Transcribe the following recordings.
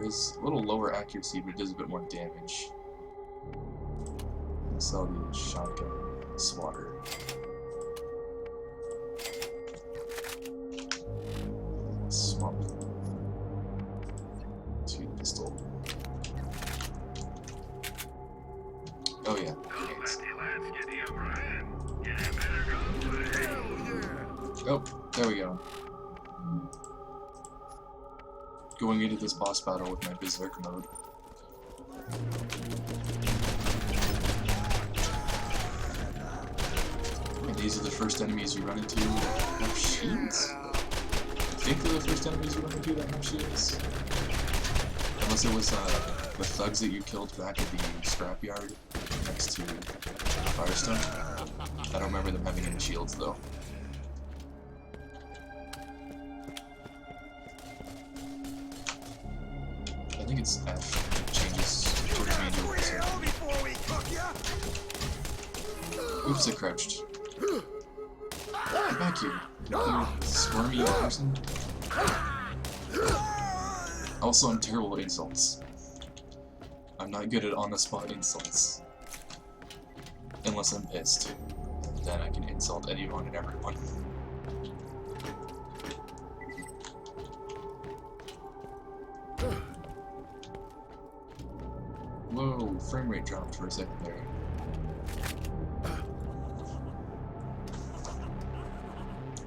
has a little lower accuracy, but it does a bit more damage. Sell the shotgun swatter. Swap to the pistol. Oh yeah. Oh, there we go. Going into this boss battle with my Berserker mode. And these are the first enemies you run into that have shields? I think they're the first enemies you run into that have shields. Unless it was the thugs that you killed back at the scrapyard next to Firestone. I don't remember them having any shields though. I think it's F. It changes towards me into a Berserker. Oops, I crouched. Get back here, you squirmy person. Also, I'm terrible at insults. I'm not good at on-the-spot insults. Unless I'm pissed. Then I can insult anyone and everyone. Whoa, frame rate dropped for a second there.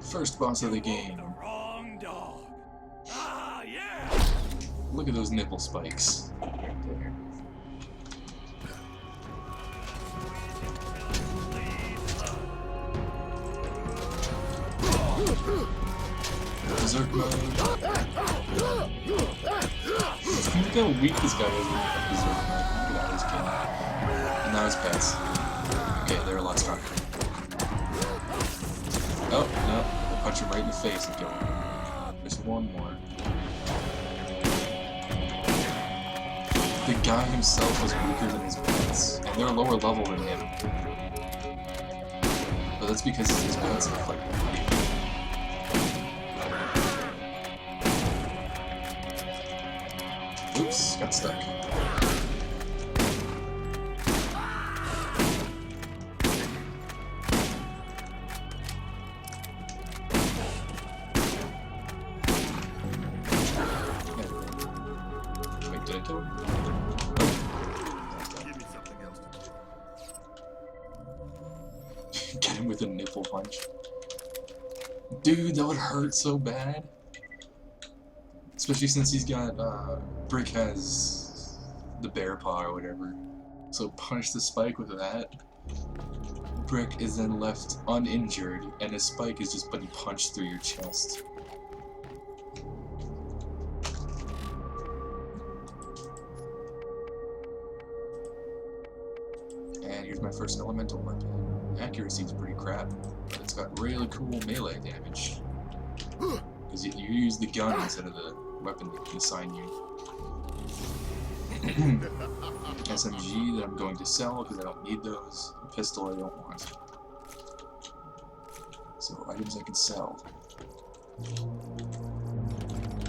First boss of the game. Wrong dog. Ah, yeah. Look at those nipple spikes right there. Berserk mode. Look how weak this guy is in Berserk mode. Look at that, his king. And now his pets. Okay, they're a lot stronger. Oh, no. We'll punch him right in the face and kill him. There's one more. The guy himself was weaker than his pets, and they're lower level than him. But that's because his pets are like weak. Oops, got stuck. Wait, did I kill him? Oh. Give me something else to do. Get him with a nipple punch. Dude, that would hurt so bad. Especially since he's got, Brick has the bear paw or whatever. So punch the spike with that. Brick is then left uninjured, and his spike is just being punched through your chest. And here's my first elemental weapon. Accuracy is pretty crap, but it's got really cool melee damage. Because you use the gun instead of the weapon that can assign you. SMG that I'm going to sell because I don't need those. A pistol I don't want. So items I can sell.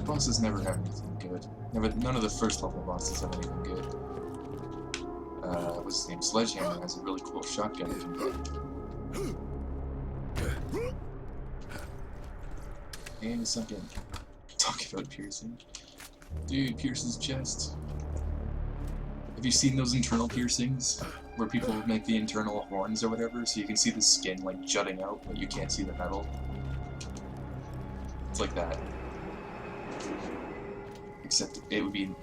Bosses never have anything good. None of the first level bosses have anything good. What's his name? Sledgehammer has a really cool shotgun you can get. And a second. Talking about piercing. Dude, pierces chest. Have you seen those internal piercings? Where people make the internal horns or whatever, so you can see the skin like jutting out, but you can't see the metal? It's like that. Except it would be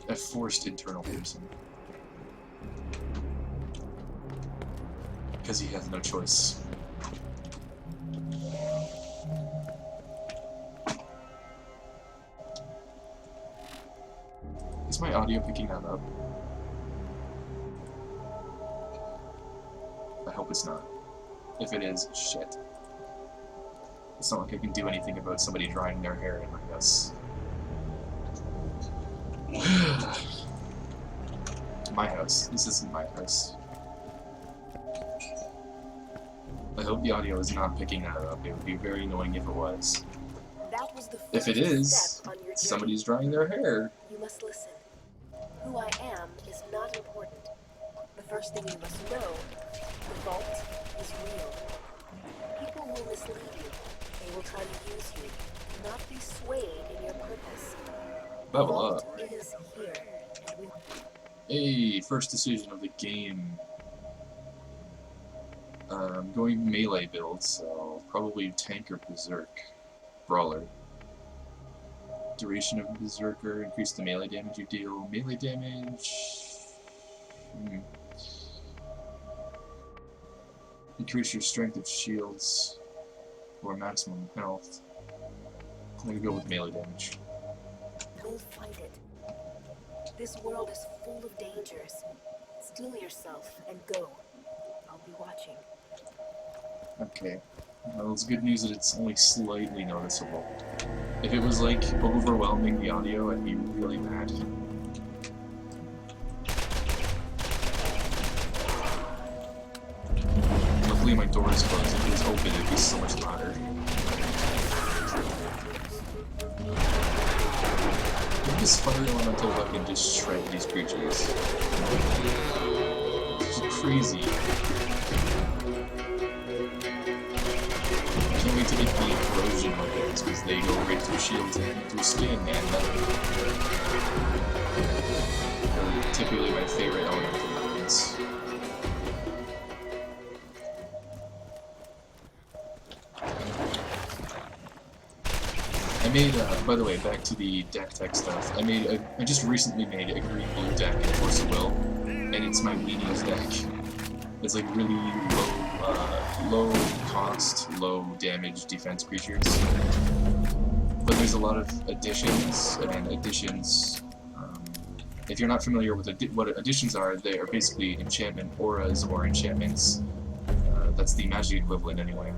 a forced internal piercing. Because he has no choice. Is my audio picking that up? I hope it's not. If it is, shit. It's not like I can do anything about somebody drying their hair in my house. My house. This isn't my house. I hope the audio is not picking that up. It would be very annoying if it was. That was the If it first is, step on your journey. somebody's drying their hair. You must listen. Who I am is not important. The first thing you must know, the vault is real. People will mislead you. They will try to use you. Do not be swayed in your purpose. The Level vault up. is here, and we... Hey, first decision of the game. I'm going melee build, so probably tank or berserk. Brawler. Duration of Berserker, increase the melee damage you deal. Melee damage... Increase your strength of shields, or maximum health. I'm gonna go with melee damage. We'll fight it. This world is full of dangers. Steel yourself and go. I'll be watching. Okay. Well, it's good news that it's only slightly noticeable. If it was, like, overwhelming the audio, I'd be really mad. Luckily my door is closed. If it was open, it'd be so much louder. This fire elemental weapon just shred these creatures. It's just crazy. Can't wait to get the corrosion weapons because they go right through shields and through skin and metal. They're typically my favorite elemental weapons. I made, by the way, back to the deck tech stuff, I just recently made a green-blue deck in Force of Will, and it's my weenies deck. It's like really low cost, low damage defense creatures. But there's a lot of additions, and additions, if you're not familiar with what additions are, they are basically enchantment auras or enchantments. That's the magic equivalent anyway.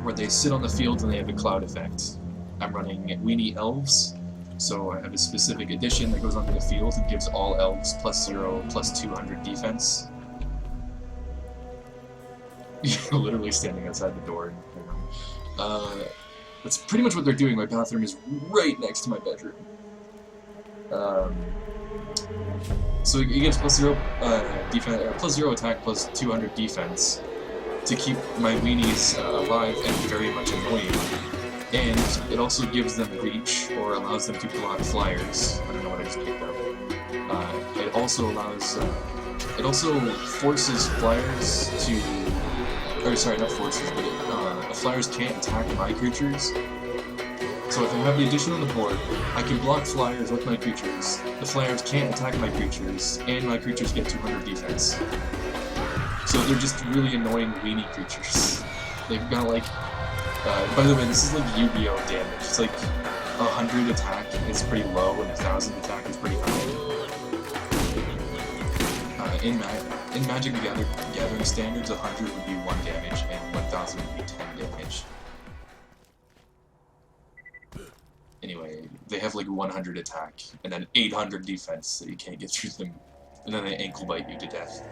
Where they sit on the field and they have a cloud effect. I'm running Weenie Elves, so I have a specific addition that goes onto the field and gives all elves +0, +200 defense. You're literally standing outside the door. That's pretty much what they're doing. My bathroom is right next to my bedroom. So it gives +0 defense, +0 attack, +200 defense to keep my weenies alive and very much annoying. And it also gives them reach, or allows them to block flyers. I don't know what I just picked up. It also allows, it also forces flyers to, or sorry, not forces, but flyers can't attack my creatures. So if I have the addition on the board, I can block flyers with my creatures, the flyers can't attack my creatures, and my creatures get 200 defense. So they're just really annoying weenie creatures. They've got like, by the way, this is like Yu-Gi-Oh damage. It's like 100 attack is pretty low, and 1,000 attack is pretty high. In Magic the Gathering standards, 100 would be 1 damage, and 1,000 would be 10 damage. Anyway, they have like 100 attack, and then 800 defense, so you can't get through them, and then they ankle bite you to death.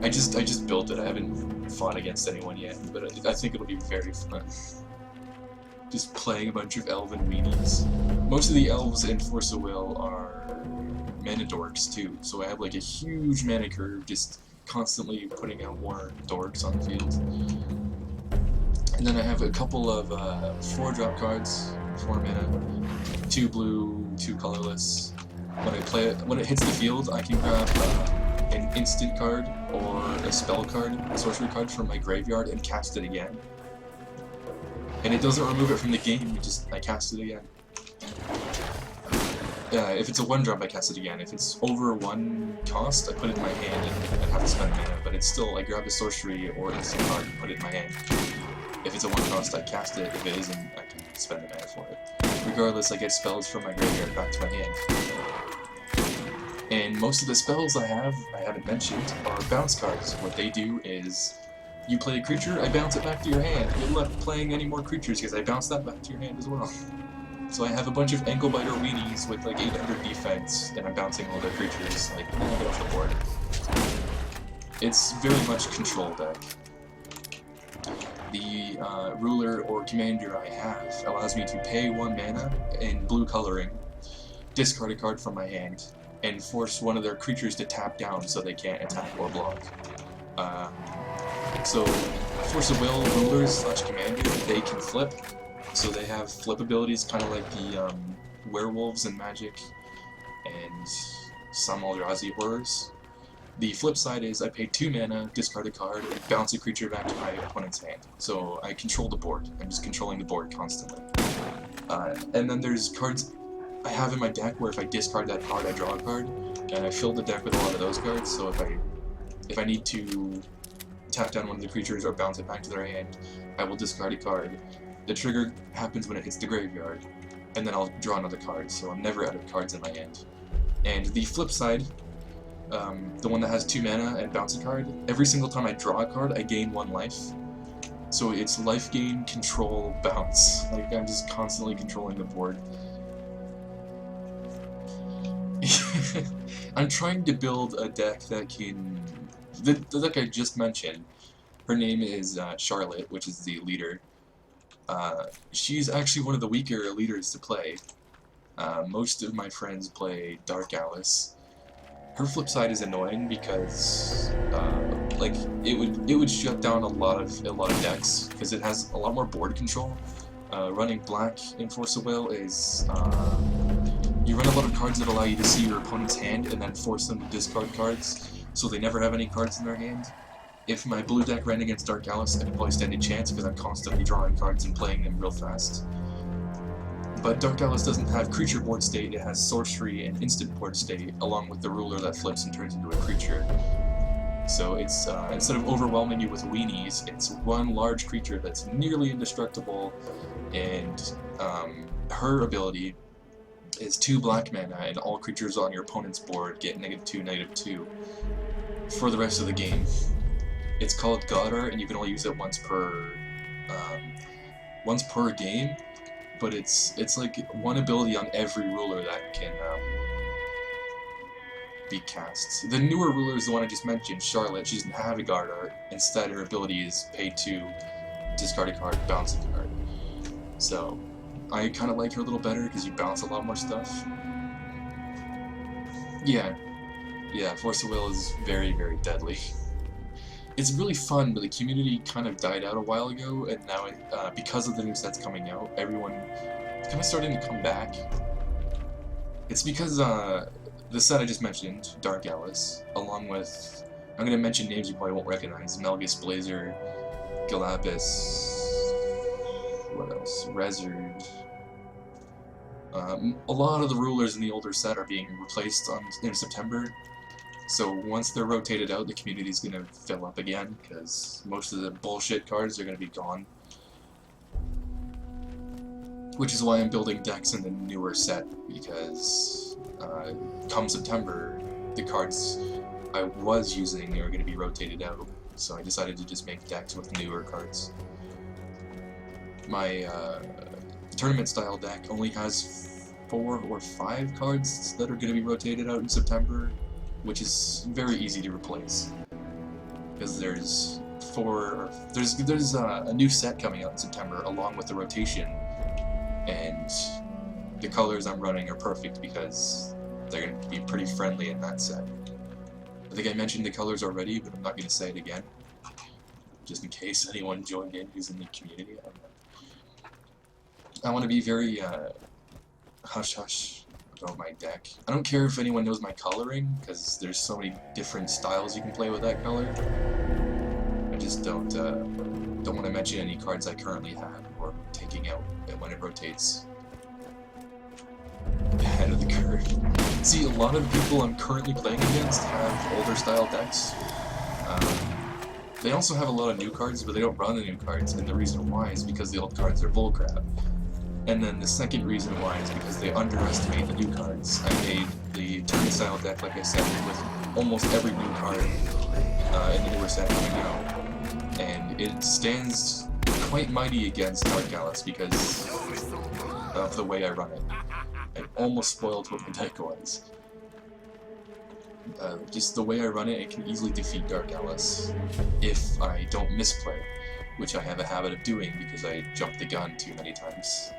I just built it. I haven't fought against anyone yet, but I think it'll be very fun. Just playing a bunch of elven weenies. Most of the elves in Force of Will are mana dorks too, so I have like a huge mana curve, just constantly putting out more dorks on the field. And then I have a couple of 4-drop cards, 4 mana, 2 blue, 2 colorless. When I play it, when it hits the field, I can grab an instant card or a spell card, a sorcery card from my graveyard and cast it again. And it doesn't remove it from the game, I cast it again. If it's a 1-drop, I cast it again. If it's over 1 cost, I put it in my hand and have to spend mana, but it's still, I grab a sorcery or instant card and put it in my hand. If it's a 1 cost, I cast it. If it isn't, I can spend the mana for it. Regardless, I get spells from my graveyard back to my hand. And most of the spells I haven't mentioned, are bounce cards. What they do is, you play a creature, I bounce it back to your hand. You're left playing any more creatures because I bounce that back to your hand as well. So I have a bunch of ankle biter weenies with like 800 defense, and I'm bouncing all their creatures, like, when I get off the board. It's very much control deck. the ruler or commander I have allows me to pay 1 mana in blue coloring, discard a card from my hand, and force one of their creatures to tap down so they can't attack or block. So, Force of Will rulers slash commander, they can flip, so they have flip abilities kind of like the werewolves in Magic and some Eldrazi horrors. The flip side is I pay 2 mana, discard a card, and bounce a creature back to my opponent's hand. So I control the board. I'm just controlling the board constantly. And then there's cards I have in my deck where if I discard that card, I draw a card, and I fill the deck with a lot of those cards. So if I need to tap down one of the creatures or bounce it back to their hand, I will discard a card. The trigger happens when it hits the graveyard, and then I'll draw another card. So I'm never out of cards in my hand. And the flip side, the one that has 2 mana and bounce a card, every single time I draw a card, I gain 1 life. So it's life gain, control, bounce. Like, I'm just constantly controlling the board. I'm trying to build a deck that can... The deck I just mentioned, her name is Charlotte, which is the leader. She's actually one of the weaker leaders to play. Most of my friends play Dark Alice. Her flip side is annoying because, like, it would shut down a lot of decks because it has a lot more board control. Running black in Force of Will is you run a lot of cards that allow you to see your opponent's hand and then force them to discard cards, so they never have any cards in their hand. If my blue deck ran against Dark Alice, I'd probably stand a chance because I'm constantly drawing cards and playing them real fast. But Dark Alice doesn't have creature board state, it has sorcery and instant board state, along with the ruler that flips and turns into a creature. So it's, instead of overwhelming you with weenies, it's one large creature that's nearly indestructible, and her ability is 2 black mana, and all creatures on your opponent's board get -2, -2 for the rest of the game. It's called God Art, and you can only use it once per game. But it's like 1 ability on every ruler that can be cast. The newer ruler is the one I just mentioned, Charlotte. She doesn't have a Guard Art. Instead, her ability is pay 2, discard a card, bounce a card. So I kind of like her a little better because you bounce a lot more stuff. Yeah, Force of Will is very, very deadly. It's really fun, but the community kind of died out a while ago, and now, because of the new sets coming out, everyone is kind of starting to come back. It's because the set I just mentioned, Dark Alice, along with, I'm going to mention names you probably won't recognize, Melgus Blazer, Galapis, what else, Rezard. A lot of the rulers in the older set are being replaced in September. So once they're rotated out, the community's going to fill up again, because most of the bullshit cards are going to be gone. Which is why I'm building decks in the newer set, because come September, the cards I was using are going to be rotated out. So I decided to just make decks with newer cards. My tournament-style deck only has 4 or 5 cards that are going to be rotated out in September, which is very easy to replace, because there's a new set coming out in September along with the rotation, and the colors I'm running are perfect because they're going to be pretty friendly in that set. I think I mentioned the colors already, but I'm not going to say it again, just in case anyone joined in who's in the community. I want to be very hush-hush about my deck. I don't care if anyone knows my coloring, because there's so many different styles you can play with that color. I just don't want to mention any cards I currently have or taking out when it rotates. Ahead of the curve. See, a lot of the people I'm currently playing against have older style decks. They also have a lot of new cards, but they don't run the new cards, and the reason why is because the old cards are bullcrap. And then the second reason why is because they underestimate the new cards. I made the turn-style deck, like I said, with almost every new card in the newer set coming out. And it stands quite mighty against Dark Alice because of the way I run it. I almost spoiled what the deck was. Just the way I run it, it can easily defeat Dark Alice if I don't misplay. which I have a habit of doing because I jumped the gun too many times.